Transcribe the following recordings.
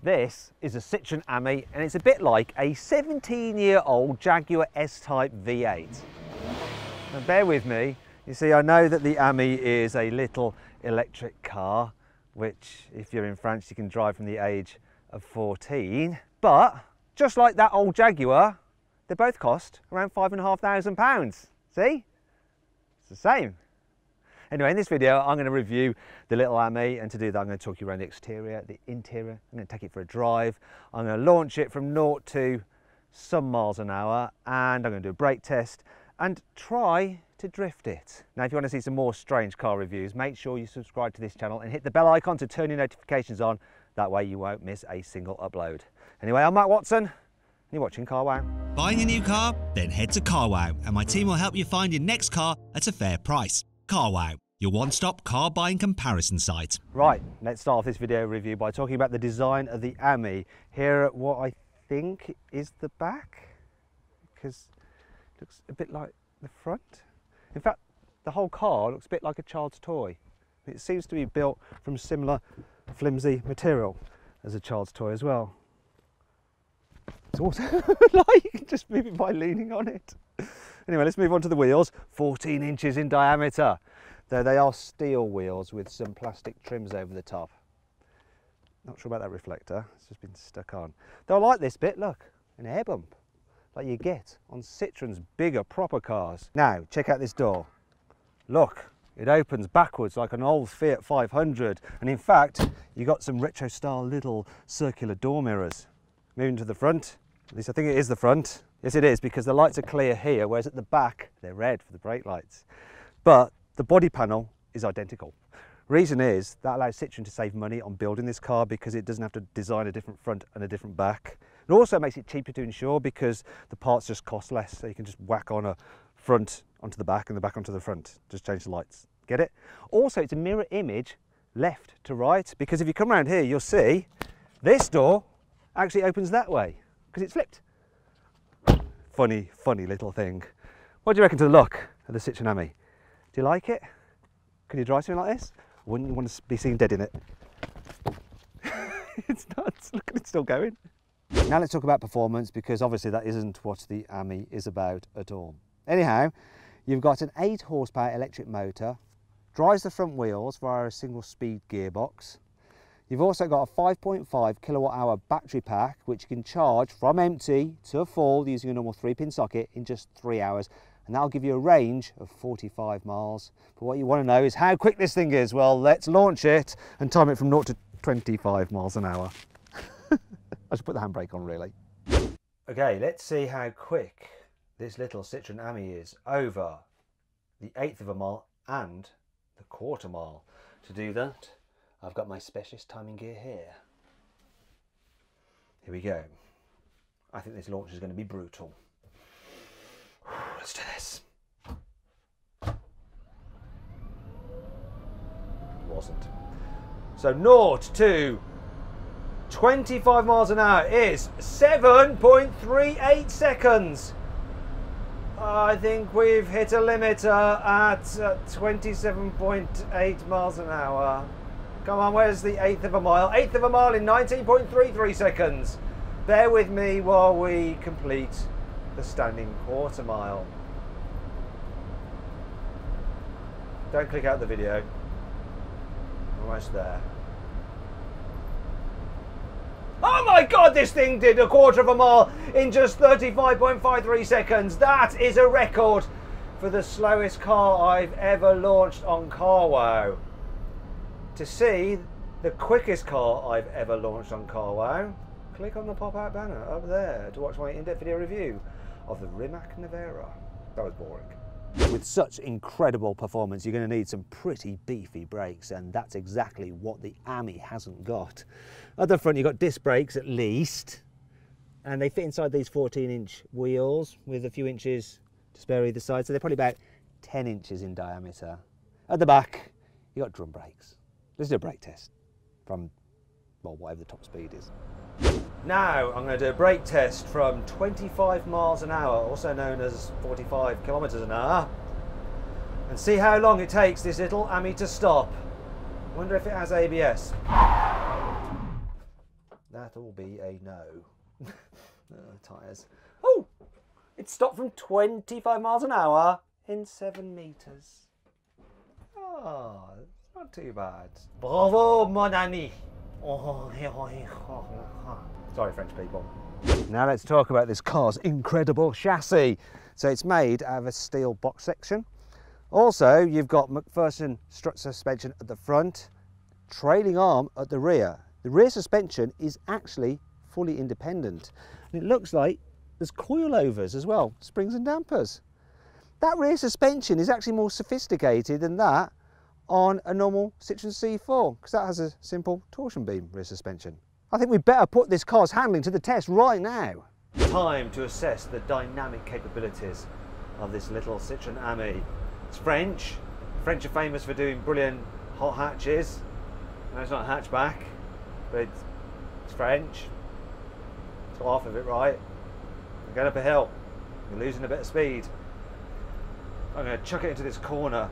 This is a Citroen Ami, and it's a bit like a 17-year-old Jaguar S-Type V8. Now bear with me. You see, I know that the Ami is a little electric car, which if you're in France you can drive from the age of 14, but just like that old Jaguar, they both cost around £5,500. See? It's the same. Anyway, in this video, I'm going to review the little Ami, and to do that, I'm going to talk you around the exterior, the interior. I'm going to take it for a drive. I'm going to launch it from 0 to some miles an hour, and I'm going to do a brake test and try to drift it. Now, if you want to see some more strange car reviews, make sure you subscribe to this channel and hit the bell icon to turn your notifications on. That way you won't miss a single upload. Anyway, I'm Matt Watson, and you're watching Car Wow. Buying a new car? Then head to Car Wow, and my team will help you find your next car at a fair price. Car Wow, your one-stop car buying comparison site. Right, let's start off this video review by talking about the design of the Ami. Here at what I think is the back, because it looks a bit like the front. In fact, the whole car looks a bit like a child's toy. It seems to be built from similar flimsy material as a child's toy as well. It's also like you can just move it by leaning on it. Anyway, let's move on to the wheels. 14 inches in diameter, though they are steel wheels with some plastic trims over the top. Not sure about that reflector, it's just been stuck on. Though I like this bit, look, an air bump, like you get on Citroen's bigger, proper cars. Now, check out this door. Look, it opens backwards like an old Fiat 500, and in fact, you got some retro style little circular door mirrors. Moving to the front, at least I think it is the front. Yes, it is, because the lights are clear here, whereas at the back, they're red for the brake lights. But the body panel is identical. Reason is, that allows Citroen to save money on building this car because it doesn't have to design a different front and a different back. It also makes it cheaper to insure because the parts just cost less, so you can just whack on a front onto the back and the back onto the front. Just change the lights. Get it? Also, it's a mirror image left to right, because if you come around here, you'll see this door actually opens that way because it's flipped. Funny, funny little thing. What do you reckon to the look of the Citroen Ami? Do you like it? Can you drive something like this? Wouldn't you want to be seen dead in it? It's nuts. Look at it still going. Now let's talk about performance, because obviously that isn't what the Ami is about at all. Anyhow, you've got an 8 horsepower electric motor, drives the front wheels via a single speed gearbox. You've also got a 5.5 kilowatt hour battery pack, which you can charge from empty to full using a normal 3-pin socket in just 3 hours. And that'll give you a range of 45 miles. But what you want to know is how quick this thing is. Well, let's launch it and time it from 0 to 25 miles an hour. I should put the handbrake on, really. Okay, let's see how quick this little Citroen Ami is over the 1/8 of a mile and the 1/4 mile. To do that, I've got my specialist timing gear here. Here we go. I think this launch is going to be brutal. Let's do this. It wasn't. So 0 to 25 miles an hour is 7.38 seconds. I think we've hit a limiter at 27.8 miles an hour. Come on, where's the 1/8 of a mile? 1/8 of a mile in 19.33 seconds. Bear with me while we complete the standing 1/4 mile. Don't click out the video. Almost there. Oh my God, this thing did a 1/4 of a mile in just 35.53 seconds. That is a record for the slowest car I've ever launched on Car Wow. To see the quickest car I've ever launched on Car Wow, click on the pop-out banner up there to watch my in-depth video review of the Rimac Nevera. That was boring. With such incredible performance, you're going to need some pretty beefy brakes, and that's exactly what the Ami hasn't got. At the front, you've got disc brakes at least, and they fit inside these 14-inch wheels with a few inches to spare either side, so they're probably about 10 inches in diameter. At the back, you've got drum brakes. Let's do a brake test from, well, whatever the top speed is. Now I'm going to do a brake test from 25 miles an hour, also known as 45 kilometers an hour, and see how long it takes this little Ami to stop. Wonder if it has ABS. that'll be a no. Tyres. Oh, it stopped from 25 miles an hour in 7 meters. Oh, it's not too bad. Bravo, mon ami. Sorry, French people. Now let's talk about this car's incredible chassis. So it's made out of a steel box section. Also, you've got McPherson strut suspension at the front, trailing arm at the rear. The rear suspension is actually fully independent. And it looks like there's coilovers as well, springs and dampers. That rear suspension is actually more sophisticated than that on a normal Citroen C4, because that has a simple torsion beam rear suspension. I think we better put this car's handling to the test right now. Time to assess the dynamic capabilities of this little Citroen Ami. It's French. French are famous for doing brilliant hot hatches. No, it's not a hatchback, but it's French. It's got half of it right. I'm going up a hill. You're losing a bit of speed. I'm going to chuck it into this corner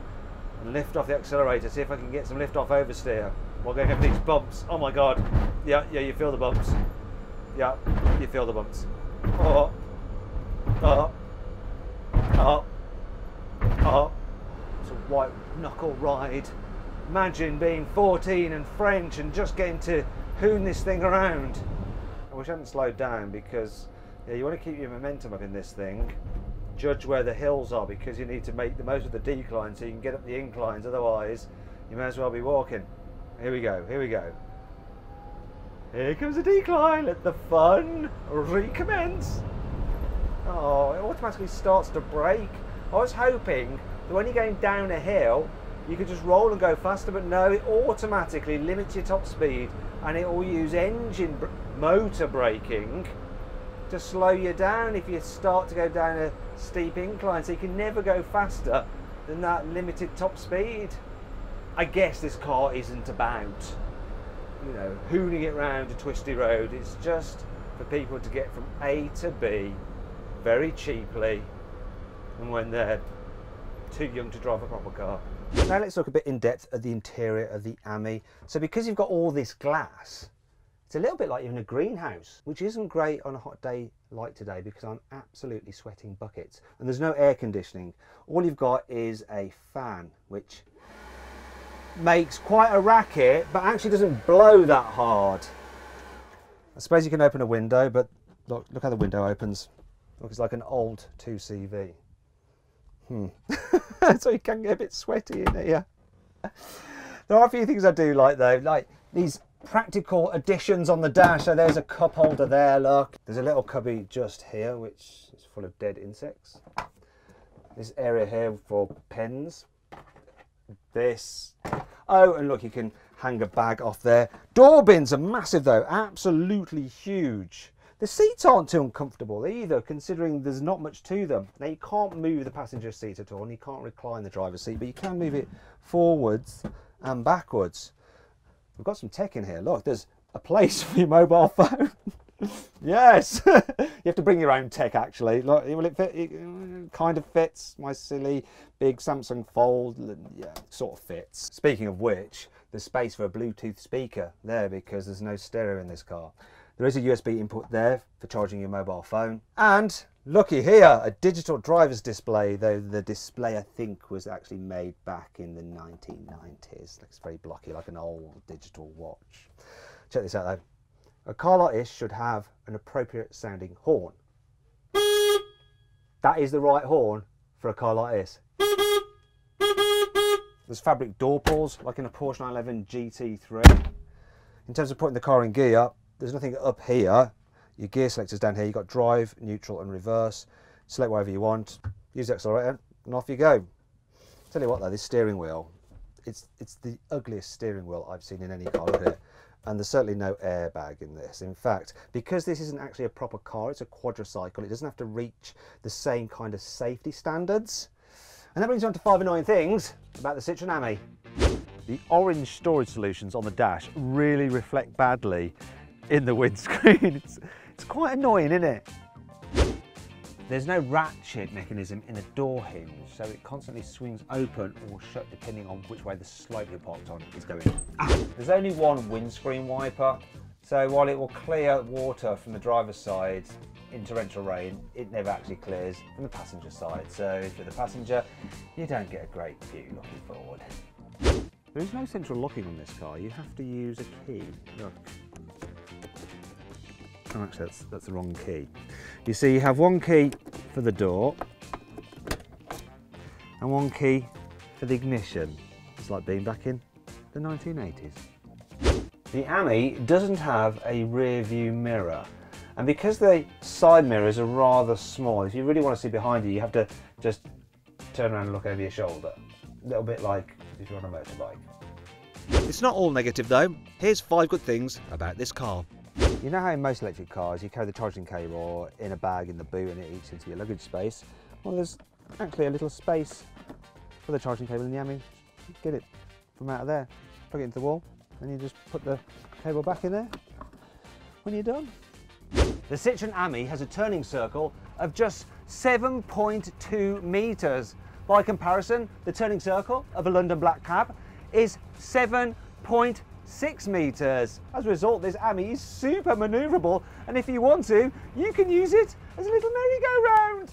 and lift off the accelerator, see if I can get some lift off oversteer while going over these bumps. Oh my god. Yeah, you feel the bumps. Yeah, you feel the bumps. Oh, oh, oh, oh. It's a white knuckle ride. Imagine being 14 and French and just getting to hoon this thing around. I wish I hadn't slowed down, because you want to keep your momentum up in this thing. Judge where the hills are, because you need to make the most of the decline so you can get up the inclines, otherwise you may as well be walking. Here we go, here we go. Here comes the decline, let the fun recommence. Oh, it automatically starts to brake. I was hoping that when you're going down a hill you could just roll and go faster, but no, it automatically limits your top speed and it will use motor braking to slow you down if you start to go down a steep incline, so you can never go faster than that limited top speed. I guess this car isn't about, you know, hooning it round a twisty road. It's just for people to get from A to B very cheaply, and when they're too young to drive a proper car. Now let's look a bit in depth at the interior of the Ami. So because you've got all this glass, it's a little bit like you're in a greenhouse, which isn't great on a hot day like today, because I'm absolutely sweating buckets. And there's no air conditioning. All you've got is a fan, which makes quite a racket, but actually doesn't blow that hard. I suppose you can open a window, but look how the window opens. Look, it's like an old 2CV. So you can get a bit sweaty in here. There are a few things I do like though, like these practical additions on the dash. So there's a cup holder there, look. There's a little cubby just here which is full of dead insects. This area here for pens. This. Oh, and look, you can hang a bag off there. Door bins are massive though, absolutely huge. The seats aren't too uncomfortable either, considering there's not much to them. Now you can't move the passenger seat at all, and you can't recline the driver's seat, but you can move it forwards and backwards. We've got some tech in here. Look, there's a place for your mobile phone. Yes! You have to bring your own tech actually. Look, will it fit? It kind of fits my silly big Samsung Fold. Yeah, sort of fits. Speaking of which, there's space for a Bluetooth speaker there because there's no stereo in this car. There is a USB input there for charging your mobile phone. And looky here, a digital driver's display, though the display I think was actually made back in the 1990s. Looks very blocky, like an old digital watch. Check this out though. A car like this should have an appropriate sounding horn. That is the right horn for a car like this. There's fabric door pulls, like in a Porsche 911 GT3. In terms of putting the car in gear, there's nothing up here. Your gear selector's down here. You've got drive, neutral and reverse. Select whatever you want. Use the accelerator and off you go. Tell you what though, this steering wheel, it's the ugliest steering wheel I've seen in any car. Look at it. And there's certainly no airbag in this. In fact, because this isn't actually a proper car, it's a quadricycle, it doesn't have to reach the same kind of safety standards. And that brings me on to 5 annoying things about the Citroen Ami. The orange storage solutions on the dash really reflect badly in the windscreen. It's quite annoying, isn't it? There's no ratchet mechanism in the door hinge, so it constantly swings open or shut depending on which way the slope you're parked on is going. There's only one windscreen wiper, So while it will clear water from the driver's side in torrential rain, it never actually clears from the passenger side. So if you're the passenger, you don't get a great view looking forward. There is no central locking on this car. You have to use a key. Look. Oh, actually, that's the wrong key. You see, you have one key for the door and one key for the ignition. It's like being back in the 1980s. The Ami doesn't have a rear view mirror, and because the side mirrors are rather small, if you really want to see behind you, you have to just turn around and look over your shoulder. A little bit like if you're on a motorbike. It's not all negative though. Here's 5 good things about this car. You know how in most electric cars you carry the charging cable in a bag in the boot and it eats into your luggage space? Well, there's actually a little space for the charging cable in the Ami. Get it from out of there, plug it into the wall, and you just put the cable back in there when you're done. The Citroen Ami has a turning circle of just 7.2 metres. By comparison, the turning circle of a London black cab is 7.6 metres. As a result, this Ami is super manoeuvrable, and if you want to, you can use it as a little merry-go-round.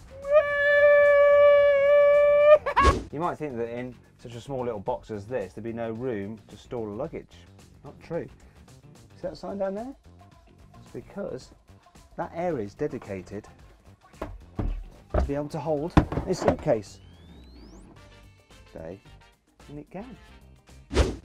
You might think that in such a small little box as this, there'd be no room to store luggage. Not true. See that sign down there? It's because that area is dedicated to be able to hold a suitcase. Stay, and it can.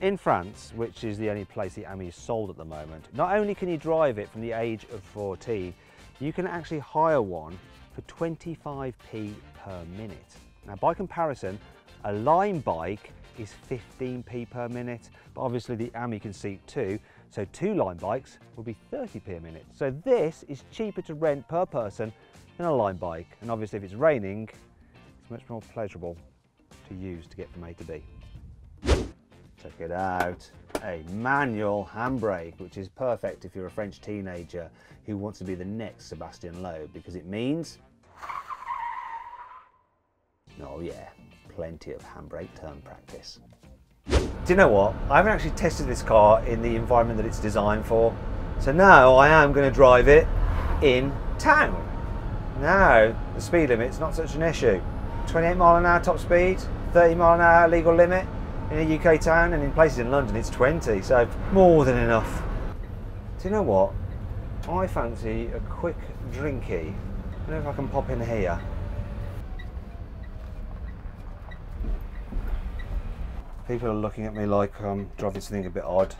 In France, which is the only place the Ami is sold at the moment, not only can you drive it from the age of 14, you can actually hire one for 25p per minute. Now, by comparison, a Lime bike is 15p per minute, but obviously the Ami can seat 2, so 2 Lime bikes will be 30p a minute. So this is cheaper to rent per person than a Lime bike, and obviously if it's raining, it's much more pleasurable to use to get from A to B. Check it out, a manual handbrake, which is perfect if you're a French teenager who wants to be the next Sebastian Loeb, because it means, oh yeah, plenty of handbrake turn practice. Do you know what? I haven't actually tested this car in the environment that it's designed for, so now I am going to drive it in town. Now the speed limit's not such an issue. 28 mile an hour top speed, 30 mile an hour legal limit in a UK town, and in places in London it's 20, so more than enough. Do you know what? I fancy a quick drinky. I don't know if I can pop in here. People are looking at me like I'm driving something a bit odd.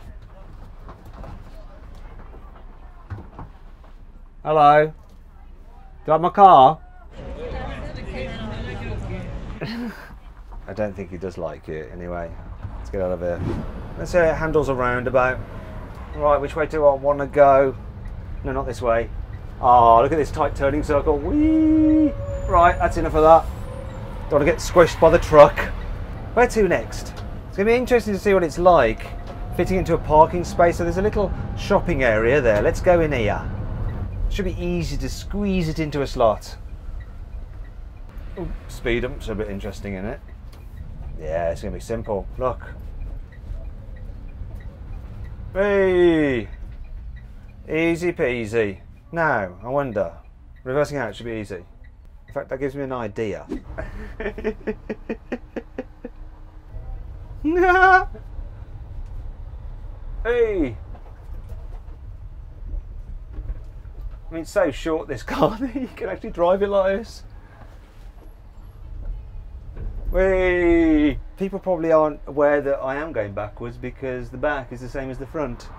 Hello? Do you like my car? I don't think he does like it anyway. Let's get out of here. Let's say it handles a roundabout. Right, which way do I want to go? No, not this way. Oh, look at this tight turning circle. Whee! Right, that's enough of that. Don't want to get squished by the truck. Where to next? It's going to be interesting to see what it's like fitting into a parking space. So there's a little shopping area there. Let's go in here. Should be easy to squeeze it into a slot. Ooh, speed bumps are a bit interesting, isn't it? Yeah, it's going to be simple. Look. Hey! Easy peasy. Now, I wonder, reversing out should be easy. In fact, that gives me an idea. Hey! I mean, it's so short, this car, that you can actually drive it like this. Whee! People probably aren't aware that I am going backwards because the back is the same as the front.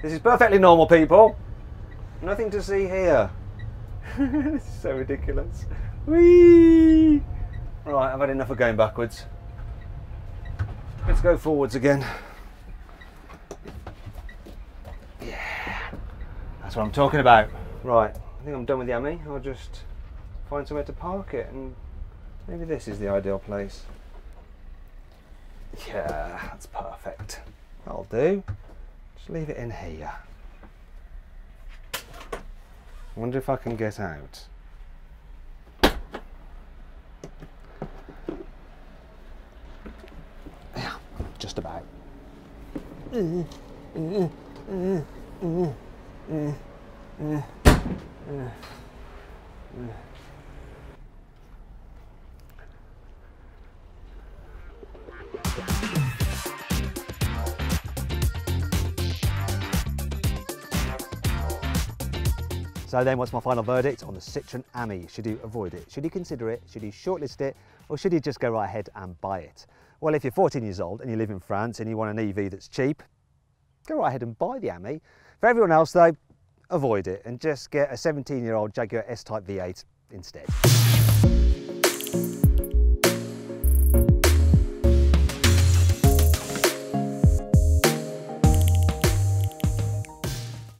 This is perfectly normal, people. Nothing to see here. This is so ridiculous. Whee! Right, I've had enough of going backwards. Let's go forwards again. Yeah, that's what I'm talking about. Right, I think I'm done with the Ami. I'll just find somewhere to park it, and maybe this is the ideal place. Yeah, that's perfect. That'll do. Just leave it in here. I wonder if I can get out. Yeah, just about. So then, what's my final verdict on the Citroen Ami? Should you avoid it? Should you consider it? Should you shortlist it? Or should you just go right ahead and buy it? Well, if you're 14 years old and you live in France and you want an EV that's cheap, go right ahead and buy the Ami. For everyone else though, avoid it and just get a 17-year-old Jaguar S-Type V8 instead.